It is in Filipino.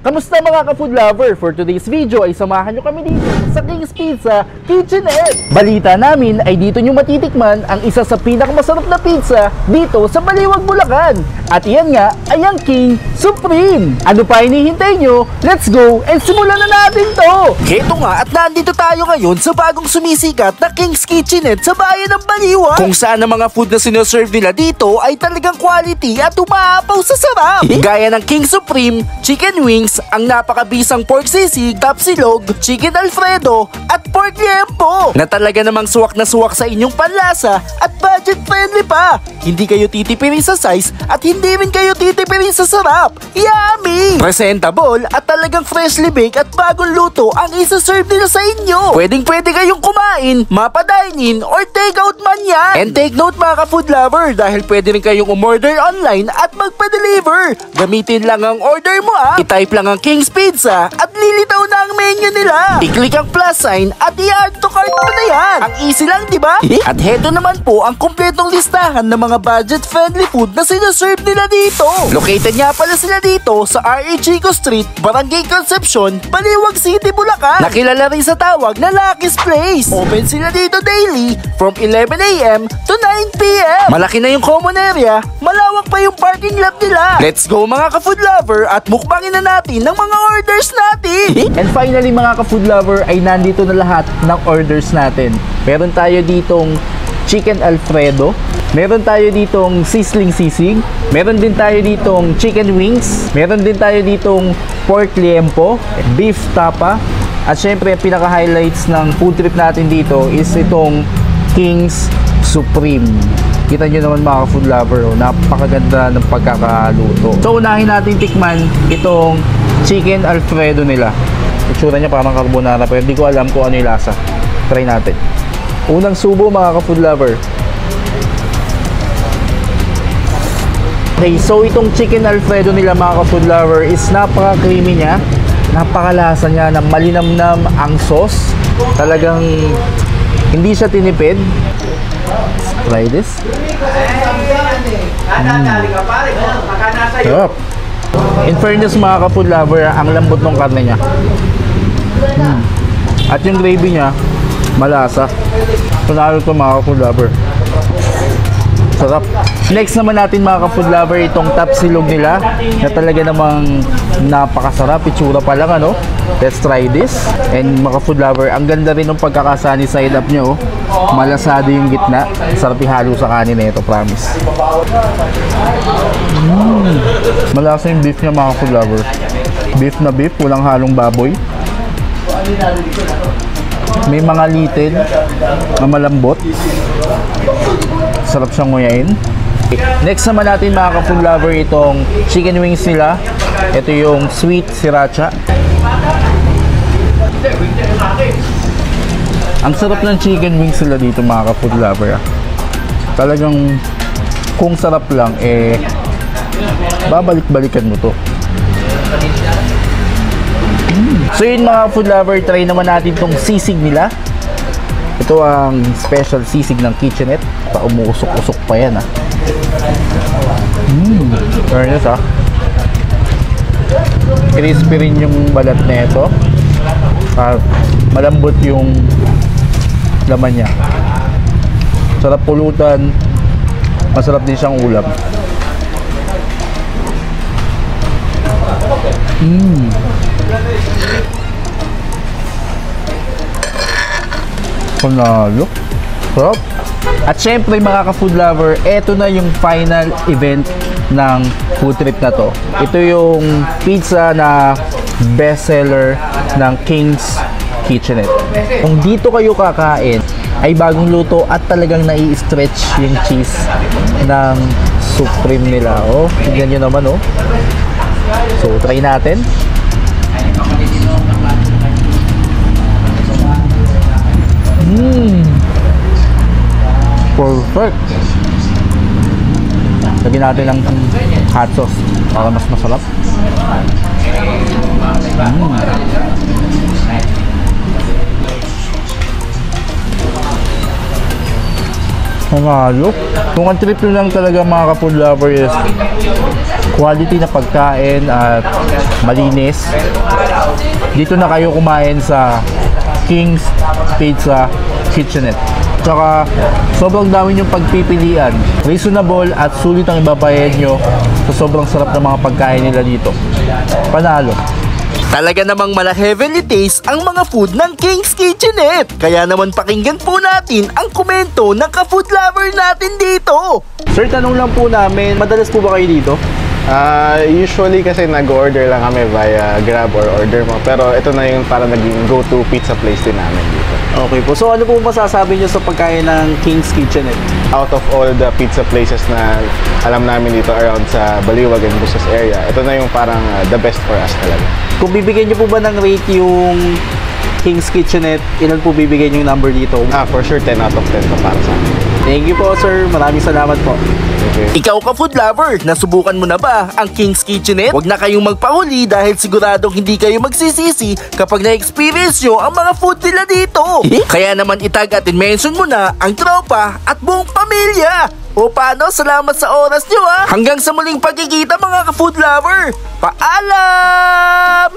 Kamusta mga ka-food lover? For today's video ay samahan nyo kami dito sa King's Pizza Kitchenette. Balita namin ay dito nyo matitikman ang isa sa pinakamasarap na pizza dito sa Baliwag, Bulacan. At iyan nga ay ang King Supreme. Ano pa hinihintay nyo? Let's go and simulan na natin to! Heto nga at nandito tayo ngayon sa bagong sumisikat na King's Kitchenette sa bayan ng Baliwag, kung saan ang mga food na sinoserve nila dito ay talagang quality at umaapaw sa sarap. Gaya ng King Supreme, chicken wings, ang napakabisang pork sisig, tapsilog, chicken alfredo, at pork liempo na talaga namang suwak na suwak sa inyong panlasa at budget friendly pa. Hindi kayo titipirin sa size at hindi rin kayo titipirin sa sarap. Yummy! Presentable at talagang freshly baked at bagong luto ang isa-serve nila sa inyo. Pwede kayong kumain, mapa-dine-in, or take-out man yan. And take note mga ka-food lover, dahil pwede rin kayong umorder online at magpa-deliver. Gamitin lang ang order mo i-type lang ang King's Pizza at lilitaw na ang menu nila. I-click ang plus sign at i-add to cart mo na yan. Ang easy lang, di ba? At heto naman po ang kumpletong listahan ng mga budget-friendly food na sinaserve nila dito. Located nga pala sila dito sa R.A. Chico Street, Barangay Concepcion, Baliwag City, Bulacan. Nakilala rin sa tawag na Lucky's Place. Open sila dito daily from 11 a.m. to 9 p.m. Malaki na yung common area, malawak pa yung parking lot nila. Let's go mga ka-food lover at mukbangin na natin ng mga orders natin. And finally mga ka-food lover ay nandito na lahat ng orders natin. Meron tayo ditong chicken alfredo, meron tayo ditong sizzling sisig, meron din tayo ditong chicken wings, meron din tayo ditong pork liempo, beef tapa, at syempre pinaka-highlights ng food trip natin dito is itong King's Supreme. Kita nyo naman mga food lover, napakaganda ng pagkakaluto. So unahin natin tikman itong chicken alfredo nila. Itsura niya parang carbonara pero hindi ko alam kung ano yung lasa. Try natin. Unang subo mga ka-food lover. Okay, so itong chicken alfredo nila mga ka-food lover is napaka-creamy niya. Napakalasa niya na malinamnam ang sauce. Talagang hindi siya tinipid. Try this. Sarap. In fairness mga ka-food lover, ang lambot ng karne niya. At yung gravy niya, malasa. Panalo ito mga ka-food lover. Sarap. Next naman natin mga ka-food lover, itong tapsilog nila na talaga namang napakasarap. Itsura pa lang ano. Let's try this. And mga food lover, ang ganda rin ng pagkakasani side up nyo. Malasado yung gitna. Sarap ihalo sa kanin na ito, promise. Malasa yung beef niya mga food lover. Beef na beef, walang halong baboy. May mga litid na malambot. Sarap siyang nguyain. Next naman natin mga ka-food lover, itong chicken wings nila. Ito yung sweet sriracha. Ang sarap ng chicken wings nila dito mga ka-food lover. Talagang kung sarap lang babalik-balikan mo to. So yun mga food lover, try naman natin itong sisig nila. Ito ang special sisig ng Kitchenette. Umuusok-usok pa yan Fairness crispy rin yung balat na ito. Malambot yung laman niya. Sarap pulutan. Masarap din siyang ulam. Panalo. Sarap. At syempre mga ka-food lover, eto na yung final event ng food trip na to. Ito yung pizza na bestseller ng King's Kitchenette. Kung dito kayo kakain, ay bagong luto at talagang nai-stretch yung cheese ng Supreme nila. Tignan nyo naman So try natin. Perfect. Lagyan natin ng hot sauce para mas masarap. Panalo. Kung ang trip nyo lang talaga mga ka-food lover is quality na pagkain at malinis, dito na kayo kumain sa King's Pizza Kitchenette. Tsaka sobrang dami yung pagpipilian, reasonable at sulit ang ibabayad nyo sa sobrang sarap ng mga pagkain nila dito. Panalo. Talaga namang mala-heavenly taste ang mga food ng King's Kitchenette. Kaya naman pakinggan po natin ang komento ng ka-food lover natin dito. Sir, tanong lang po namin, madalas po ba kayo dito? Usually kasi nag-order lang kami via Grab or order mo. Pero ito na yung parang naging go-to pizza place din namin dito. Okay po. So ano po masasabi nyo sa pagkain ng King's Kitchenette? Out of all the pizza places na alam namin dito around sa Baliwag and Busos area, ito na yung parang the best for us talaga. Kung bibigyan nyo po ba ng rate yung King's Kitchenette, ilan po bibigyan nyo yung number dito? For sure 10 out of 10 pa para sa amin. Thank you po, sir. Maraming salamat po. Okay. Ikaw ka food lover, nasubukan mo na ba ang King's Kitchenette? Huwag na kayong magpahuli dahil siguradong hindi kayo magsisisi kapag na-experience nyo ang mga food nila dito. Kaya naman itag at mention mo na ang tropa at buong pamilya. O paano? Salamat sa oras nyo ha. Hanggang sa muling pagkikita mga ka-food lover. Paalam!